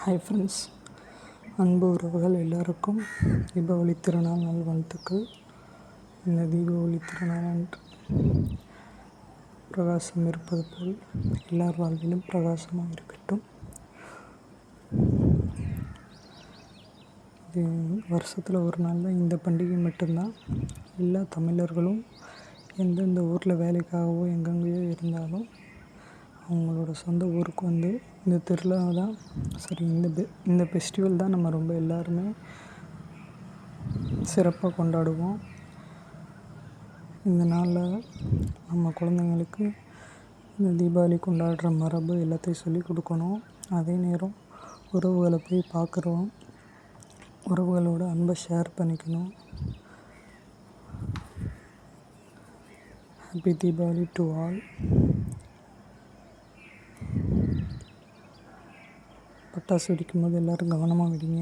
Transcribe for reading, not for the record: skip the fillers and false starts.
Hi friends, அன்பு உறவுகள் எல்லாருக்கும் தீபாவளி திருநாள் நல்வாழ்த்துக்கள். இந்த தீபாவளி திருநாள் அன்று பிரகாசம் இருப்பது போல் எல்லார் வாழ்விலும் பிரகாசமாக இருக்கட்டும். இது வருஷத்தில் ஒரு நாள் தான் இந்த பண்டிகை மட்டும்தான். எல்லா தமிழர்களும் எந்தெந்த ஊரில் வேலைக்காகவோ எங்கெங்கேயோ இருந்தாலும் அவங்களோட சொந்த ஊருக்கு வந்து இந்த திருவிழா தான் இந்த ஃபெஸ்டிவல் தான் நம்ம ரொம்ப எல்லாருமே சிறப்பாக கொண்டாடுவோம். இந்த நாளில் நம்ம குழந்தைங்களுக்கு இந்த தீபாவளி கொண்டாடுற மரபு எல்லாத்தையும் சொல்லிக் கொடுக்கணும். அதே நேரம் உறவுகளை போய் பார்க்குறோம், உறவுகளோட அன்பை ஷேர் பண்ணிக்கணும். Happy Deepavali to all. பட்டாசு வெடிக்கும் போது எல்லோரும் கவனமாக வெடிங்க.